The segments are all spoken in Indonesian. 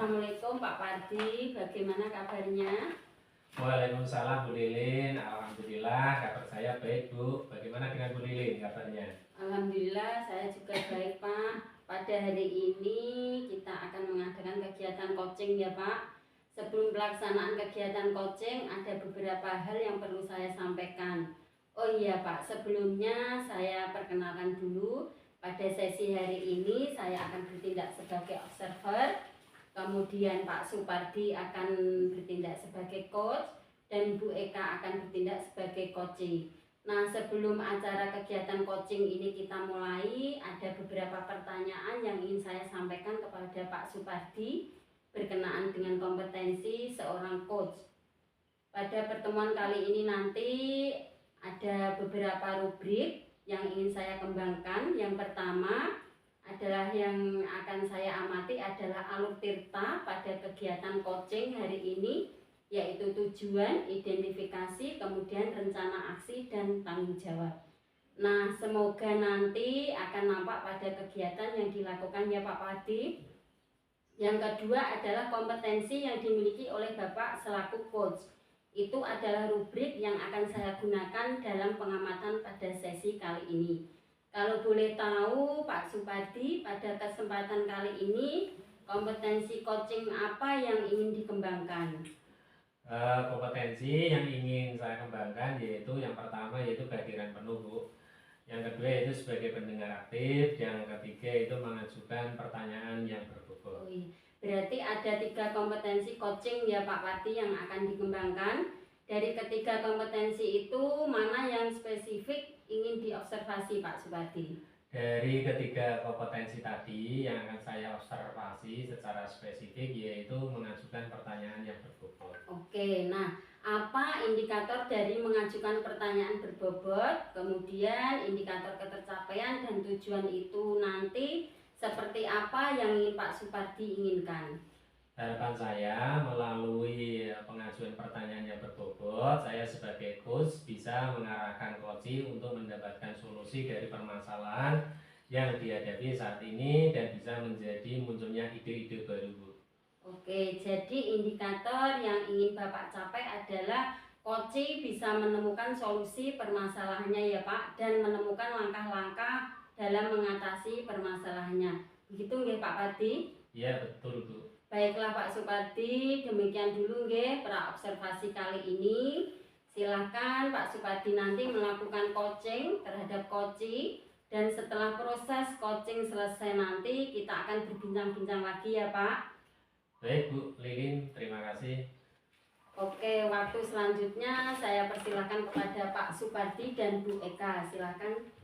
Assalamualaikum Pak Pardi, bagaimana kabarnya? Waalaikumsalam Bu Lilin, alhamdulillah kabar saya baik Bu. Bagaimana dengan Bu Lilin kabarnya? Alhamdulillah saya juga baik Pak. Pada hari ini kita akan mengadakan kegiatan coaching ya Pak. Sebelum pelaksanaan kegiatan coaching ada beberapa hal yang perlu saya sampaikan. Oh iya Pak, sebelumnya saya perkenalkan dulu. Pada sesi hari ini saya akan bertindak sebagai observer. Kemudian Pak Supardi akan bertindak sebagai coach dan Bu Eka akan bertindak sebagai coaching. Nah, sebelum acara kegiatan coaching ini kita mulai, ada beberapa pertanyaan yang ingin saya sampaikan kepada Pak Supardi berkenaan dengan kompetensi seorang coach. Pada pertemuan kali ini nanti ada beberapa rubrik yang ingin saya kembangkan. Yang pertama adalah yang akan saya amati adalah alur tirta pada kegiatan coaching hari ini, yaitu tujuan, identifikasi, kemudian rencana aksi dan tanggung jawab. Nah, semoga nanti akan nampak pada kegiatan yang dilakukan ya Pak Pardi. Yang kedua adalah kompetensi yang dimiliki oleh Bapak selaku coach. Itu adalah rubrik yang akan saya gunakan dalam pengamatan pada sesi kali ini. Kalau boleh tahu Pak Supardi, pada kesempatan kali ini kompetensi coaching apa yang ingin dikembangkan? Kompetensi yang ingin saya kembangkan yaitu yang pertama yaitu kehadiran penuh Bu. Yang kedua yaitu sebagai pendengar aktif. Yang ketiga itu mengajukan pertanyaan yang berbobot. Oh iya. Berarti ada 3 kompetensi coaching ya Pak Pardi yang akan dikembangkan. Dari ketiga kompetensi itu mana yang spesifik ingin diobservasi Pak Supardi? Dari ketiga kompetensi tadi yang akan saya observasi secara spesifik yaitu mengajukan pertanyaan yang berbobot. Oke, nah apa indikator dari mengajukan pertanyaan berbobot, kemudian indikator ketercapaian dan tujuan itu nanti seperti apa yang ingin Pak Supardi inginkan? Harapan saya melalui pengajuan pertanyaan yang berbobot, saya sebagai coach bisa mengarahkan coaching untuk mendapatkan solusi dari permasalahan yang dihadapi saat ini dan bisa menjadi munculnya ide-ide baru Bu. Oke, jadi indikator yang ingin Bapak capai adalah coaching bisa menemukan solusi permasalahannya ya Pak, dan menemukan langkah-langkah dalam mengatasi permasalahannya. Begitu nggih Pak Pardi? Iya betul Bu. Baiklah Pak Supardi, demikian dulu nggih pra observasi kali ini. Silahkan Pak Supardi nanti melakukan coaching terhadap coaching, dan setelah proses coaching selesai nanti kita akan berbincang-bincang lagi ya Pak. Baik Bu Lilin, terima kasih. Oke, waktu selanjutnya saya persilahkan kepada Pak Supardi dan Bu Eka. Silahkan.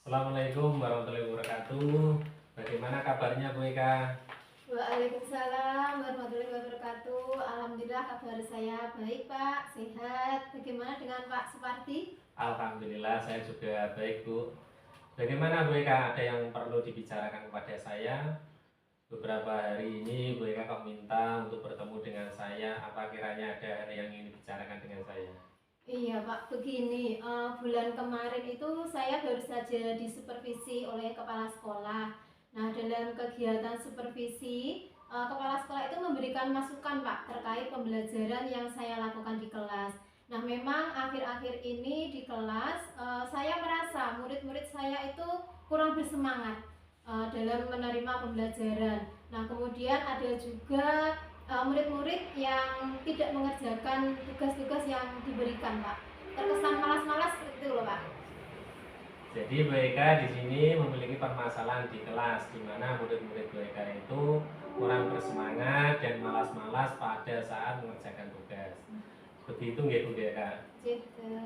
Assalamualaikum warahmatullahi wabarakatuh. Bagaimana kabarnya Bu Eka? Waalaikumsalam warahmatullahi wabarakatuh. Alhamdulillah kabar saya baik Pak, sehat. Bagaimana dengan Pak Supardi? Alhamdulillah saya juga baik Bu. Bagaimana Bu Eka? Ada yang perlu dibicarakan kepada saya? Beberapa hari ini Bu Eka kok minta untuk bertemu dengan saya. Apa kiranya ada hal yang ingin dibicarakan dengan saya? Iya Pak, begini, bulan kemarin itu saya baru saja disupervisi oleh kepala sekolah. Nah, dalam kegiatan supervisi, kepala sekolah itu memberikan masukan Pak terkait pembelajaran yang saya lakukan di kelas. Nah, memang akhir-akhir ini di kelas, saya merasa murid-murid saya itu kurang bersemangat dalam menerima pembelajaran. Nah, kemudian ada juga murid-murid yang tidak mengerjakan tugas-tugas yang diberikan Pak, terkesan malas-malas seperti itu loh Pak. Jadi Bu Eka di sini memiliki permasalahan di kelas di mana murid-murid Bu Eka itu kurang bersemangat dan malas-malas pada saat mengerjakan tugas. Begitu nggih Bu Eka?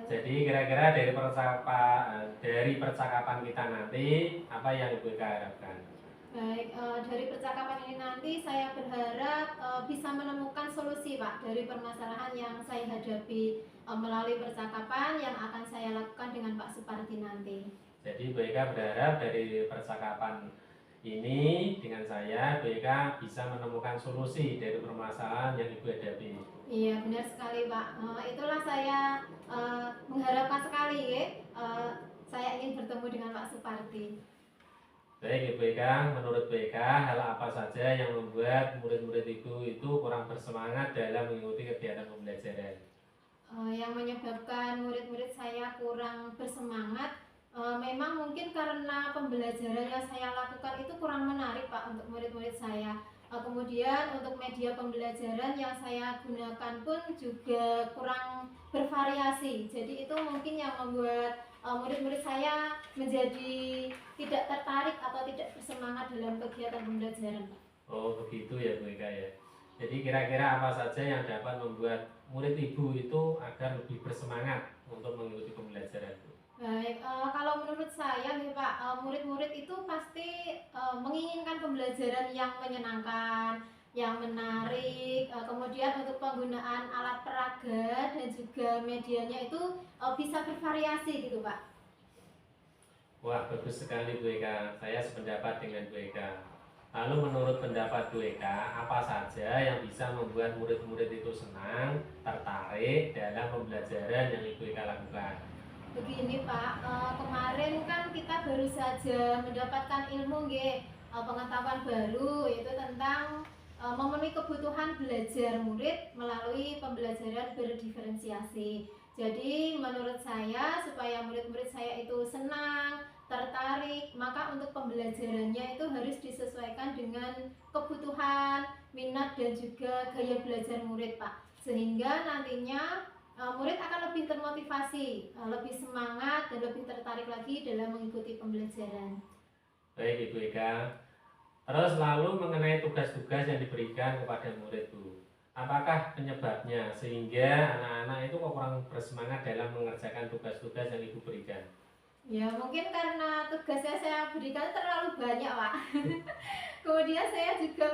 Jadi kira-kira dari percakapan kita nanti apa yang Bu Eka harapkan? Baik, dari percakapan ini nanti saya berharap bisa menemukan solusi Pak dari permasalahan yang saya hadapi melalui percakapan yang akan saya lakukan dengan Pak Supardi nanti. Jadi Bu Eka berharap dari percakapan ini dengan saya, Bu Eka bisa menemukan solusi dari permasalahan yang Ibu hadapi. Iya benar sekali Pak, itulah saya mengharapkan sekali ya. Pak Suparti. Baik Ibu Eka, menurut Bu Eka, hal apa saja yang membuat murid-murid Ibu itu kurang bersemangat dalam mengikuti kegiatan pembelajaran? Yang menyebabkan murid-murid saya kurang bersemangat, memang mungkin karena pembelajaran yang saya lakukan itu kurang menarik Pak untuk murid-murid saya. Kemudian untuk media pembelajaran yang saya gunakan pun juga kurang bervariasi. Jadi itu mungkin yang membuat murid-murid saya menjadi tidak tertarik atau tidak bersemangat dalam kegiatan pembelajaran Pak. Oh begitu ya Bu Eka ya. Jadi kira-kira apa saja yang dapat membuat murid Ibu itu agar lebih bersemangat untuk mengikuti pembelajaran Bu? Baik, kalau menurut saya nih Pak, murid-murid itu pasti menginginkan pembelajaran yang menyenangkan, yang menarik, kemudian untuk penggunaan alat peraga dan juga medianya itu bisa bervariasi gitu Pak. Wah bagus sekali Bu Eka, saya sependapat dengan Bu Eka. Lalu menurut pendapat Bu Eka, apa saja yang bisa membuat murid-murid itu senang, tertarik dalam pembelajaran yang Ibu Eka lakukan? Begini Pak, kemarin kan kita baru saja mendapatkan ilmu pengetahuan baru yaitu tentang memenuhi kebutuhan belajar murid melalui pembelajaran berdiferensiasi. Jadi menurut saya supaya murid-murid saya itu senang, tertarik, maka untuk pembelajarannya itu harus disesuaikan dengan kebutuhan, minat dan juga gaya belajar murid Pak. Sehingga nantinya murid akan lebih termotivasi, lebih semangat dan lebih tertarik lagi dalam mengikuti pembelajaran. Baik Ibu Eka, terus lalu mengenai tugas-tugas yang diberikan kepada murid Bu, apakah penyebabnya sehingga anak-anak itu kok kurang bersemangat dalam mengerjakan tugas-tugas yang Ibu berikan? Ya mungkin karena tugas yang saya berikan terlalu banyak Pak. Kemudian saya juga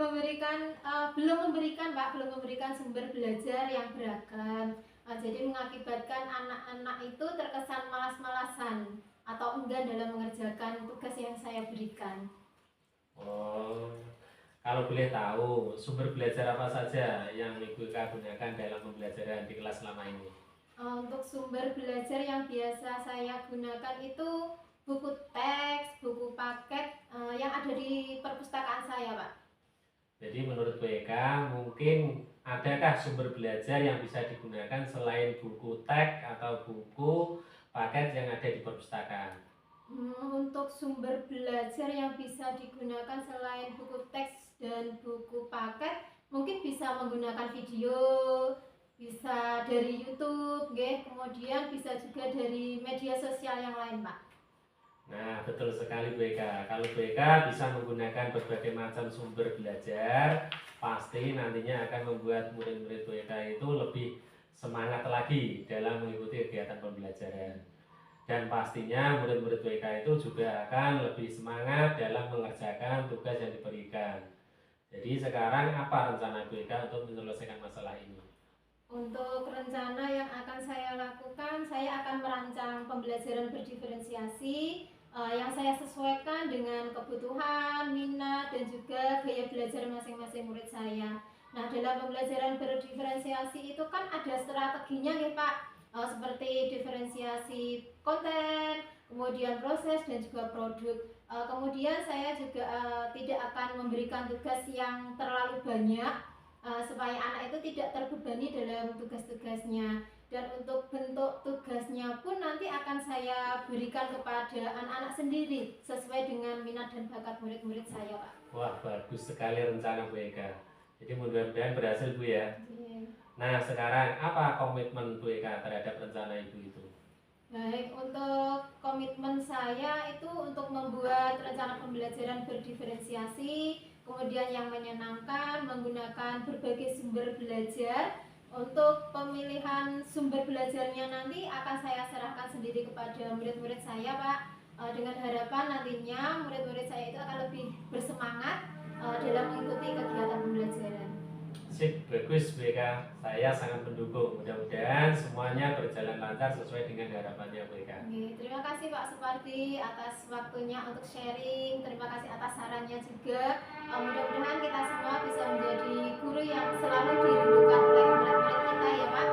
belum memberikan sumber belajar yang beragam. Jadi mengakibatkan anak-anak itu terkesan malas-malasan atau enggan dalam mengerjakan tugas yang saya berikan. Oh, kalau boleh tahu sumber belajar apa saja yang Ibu Eka gunakan dalam pembelajaran di kelas selama ini? Untuk sumber belajar yang biasa saya gunakan itu buku teks, buku paket yang ada di perpustakaan saya Pak. Jadi menurut Bu Eka mungkin adakah sumber belajar yang bisa digunakan selain buku teks atau buku paket yang ada di perpustakaan? Untuk sumber belajar yang bisa digunakan selain buku teks dan buku paket, mungkin bisa menggunakan video, bisa dari YouTube, kemudian bisa juga dari media sosial yang lain, Pak. Nah, betul sekali Bu Eka. Kalau Bu Eka bisa menggunakan berbagai macam sumber belajar, pasti nantinya akan membuat murid-murid Bu Eka itu lebih semangat lagi dalam mengikuti kegiatan pembelajaran. Dan pastinya murid-murid Bu Eka itu juga akan lebih semangat dalam mengerjakan tugas yang diberikan. Jadi sekarang apa rencana Bu Eka untuk menyelesaikan masalah ini? Untuk rencana yang akan saya lakukan, saya akan merancang pembelajaran berdiferensiasi yang saya sesuaikan dengan kebutuhan, minat, dan juga gaya belajar masing-masing murid saya. Nah, dalam pembelajaran berdiferensiasi itu kan ada strateginya ya Pak, seperti diferensiasi konten, kemudian proses, dan juga produk. Kemudian saya juga tidak akan memberikan tugas yang terlalu banyak, supaya anak itu tidak terbebani dalam tugas-tugasnya. Dan untuk bentuk tugasnya pun nanti akan saya berikan kepada anak-anak sendiri sesuai dengan minat dan bakat murid-murid saya Pak. Wah bagus sekali rencana Bu Eka. Jadi mudah-mudahan berhasil Bu ya. Nah sekarang apa komitmen Bu Eka terhadap rencana Ibu itu? Baik, untuk komitmen saya itu untuk membuat rencana pembelajaran berdiferensiasi, kemudian yang menyenangkan, menggunakan berbagai sumber belajar. Untuk pemilihan sumber belajarnya nanti akan saya serahkan sendiri kepada murid-murid saya Pak, dengan harapan nantinya murid-murid saya itu akan lebih bersemangat dalam mengikuti kegiatan pembelajaran. Sip, bagus Bu Eka. Saya sangat mendukung. Mudah-mudahan semuanya berjalan lancar sesuai dengan harapannya Bu Eka. Terima kasih Pak Suparti atas waktunya untuk sharing. Terima kasih atas sarannya juga. Mudah-mudahan kita semua bisa menjadi guru yang selalu dirindukan oleh murid-murid kita ya Pak.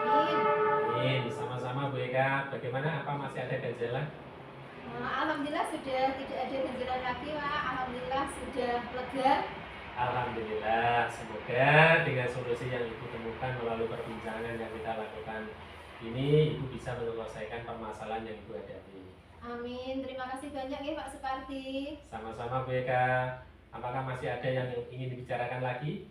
Amin. Amin. Sama-sama Bu Eka. Bagaimana? Apa masih ada ganjalan? Alhamdulillah sudah tidak ada benjolan lagi Pak. Alhamdulillah sudah lega. Alhamdulillah, semoga dengan solusi yang Ibu temukan melalui perbincangan yang kita lakukan ini, Ibu bisa menyelesaikan permasalahan yang Ibu hadapi. Amin. Terima kasih banyak ya Pak Supardi. Sama-sama Bu Eka. Apakah masih ada yang ingin dibicarakan lagi?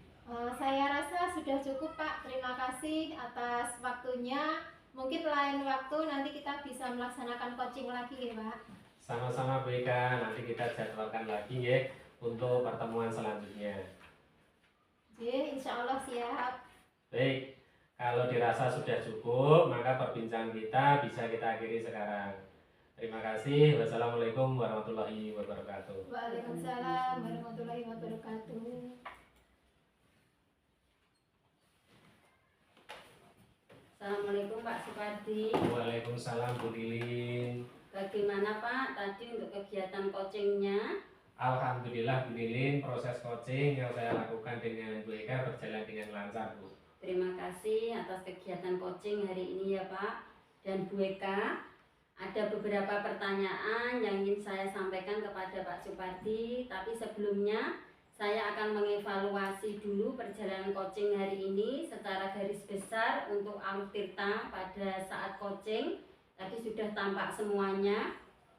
Saya rasa sudah cukup Pak. Terima kasih atas waktunya. Mungkin lain waktu nanti kita bisa melaksanakan coaching lagi ya Pak. Sama-sama Bu Eka, nanti kita jadwalkan lagi ya untuk pertemuan selanjutnya. Insya Allah siap. Baik, kalau dirasa sudah cukup, maka perbincangan kita bisa kita akhiri sekarang. Terima kasih. Wassalamualaikum warahmatullahi wabarakatuh. Waalaikumsalam warahmatullahi wabarakatuh. Assalamualaikum Pak Supardi. Waalaikumsalam Bu Lilin. Bagaimana Pak tadi untuk kegiatan coachingnya? Alhamdulillah Bu Lilin, proses coaching yang saya lakukan dengan Bu Eka berjalan dengan lancar Bu. Terima kasih atas kegiatan coaching hari ini ya Pak. Dan Bu Eka, ada beberapa pertanyaan yang ingin saya sampaikan kepada Pak Supardi. Tapi sebelumnya saya akan mengevaluasi dulu perjalanan coaching hari ini secara garis besar untuk Alur Tirta pada saat coaching. Tadi sudah tampak semuanya.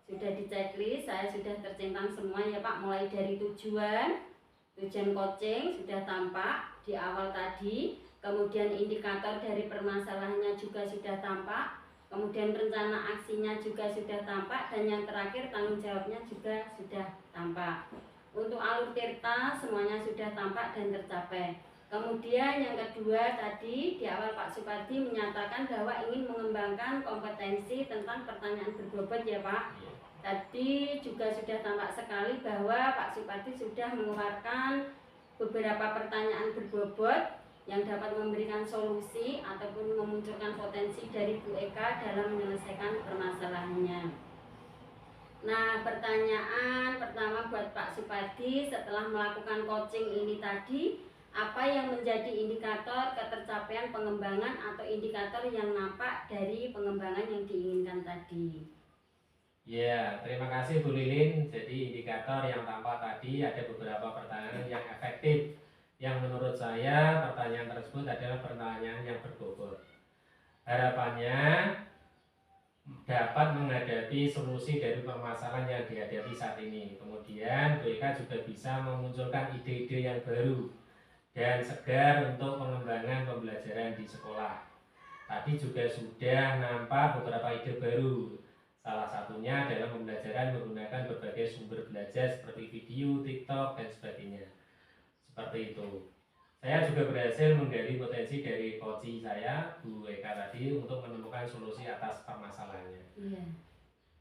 Sudah di checklist, saya sudah tercentang semua ya Pak, mulai dari tujuan coaching sudah tampak di awal tadi, kemudian indikator dari permasalahannya juga sudah tampak, kemudian rencana aksinya juga sudah tampak, dan yang terakhir tanggung jawabnya juga sudah tampak. Untuk Alur Tirta semuanya sudah tampak dan tercapai. Kemudian yang kedua tadi di awal Pak Supardi menyatakan bahwa ingin mengembangkan kompetensi tentang pertanyaan berbobot ya Pak. Tadi juga sudah tampak sekali bahwa Pak Supardi sudah mengeluarkan beberapa pertanyaan berbobot yang dapat memberikan solusi ataupun memunculkan potensi dari Bu Eka dalam menyelesaikan permasalahannya. Nah, pertanyaan pertama buat Pak Supardi, setelah melakukan coaching ini tadi, apa yang menjadi indikator ketercapaian pengembangan atau indikator yang nampak dari pengembangan yang diinginkan tadi? Ya, terima kasih Bu Lilin. Jadi indikator yang tampak tadi ada beberapa pertanyaan yang efektif. Yang menurut saya pertanyaan tersebut adalah pertanyaan yang berbobot. Harapannya dapat menghadapi solusi dari permasalahan yang dihadapi saat ini. Kemudian Bu Eka juga bisa memunculkan ide-ide yang baru dan segar untuk pengembangan pembelajaran di sekolah. Tadi juga sudah nampak beberapa ide baru. Salah satunya adalah pembelajaran menggunakan berbagai sumber belajar seperti video, TikTok, dan sebagainya. Seperti itu. Saya juga berhasil menggali potensi dari coach saya, Bu Eka tadi, untuk menemukan solusi atas permasalahannya. Iya.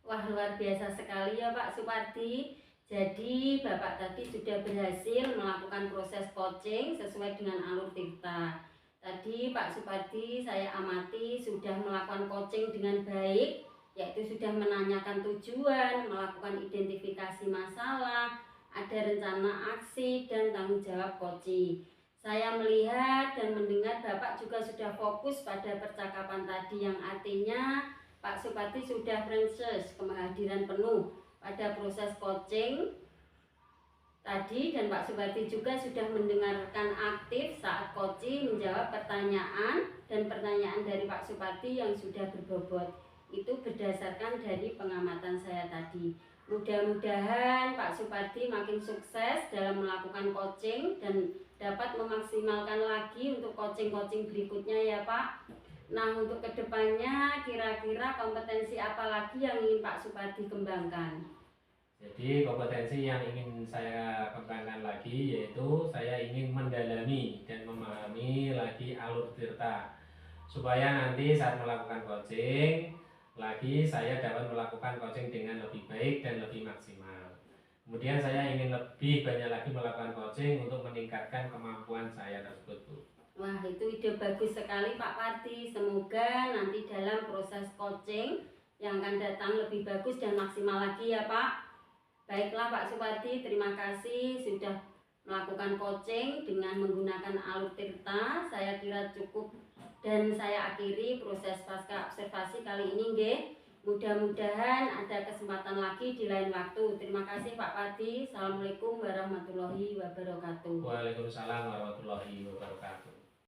Wah, luar biasa sekali ya Pak Supardi. Jadi Bapak tadi sudah berhasil melakukan proses coaching sesuai dengan Alur Tirta. Tadi Pak Supardi saya amati sudah melakukan coaching dengan baik, yaitu sudah menanyakan tujuan, melakukan identifikasi masalah, ada rencana aksi dan tanggung jawab coaching. Saya melihat dan mendengar Bapak juga sudah fokus pada percakapan tadi, yang artinya Pak Supardi sudah prinsip kehadiran penuh pada proses coaching tadi, dan Pak Supardi juga sudah mendengarkan aktif saat coaching, menjawab pertanyaan dan pertanyaan dari Pak Supardi yang sudah berbobot. Itu berdasarkan dari pengamatan saya tadi. Mudah-mudahan Pak Supardi makin sukses dalam melakukan coaching dan dapat memaksimalkan lagi untuk coaching-coaching berikutnya ya Pak. Nah, untuk kedepannya kira-kira kompetensi apa lagi yang ingin Pak Supardi kembangkan? Jadi kompetensi yang ingin saya kembangkan lagi yaitu saya ingin mendalami dan memahami lagi Alur Tirta, supaya nanti saat melakukan coaching lagi saya dapat melakukan coaching dengan lebih baik dan lebih maksimal. Kemudian saya ingin lebih banyak lagi melakukan coaching untuk meningkatkan kemampuan saya tersebut Bu. Wah, itu ide bagus sekali Pak Parti. Semoga nanti dalam proses coaching yang akan datang lebih bagus dan maksimal lagi ya Pak. Baiklah Pak Supardi, terima kasih sudah melakukan coaching dengan menggunakan Alur Tirta. Saya kira cukup dan saya akhiri proses pasca observasi kali ini nggih. Mudah-mudahan ada kesempatan lagi di lain waktu. Terima kasih Pak Padi. Assalamualaikum warahmatullahi wabarakatuh. Waalaikumsalam warahmatullahi wabarakatuh.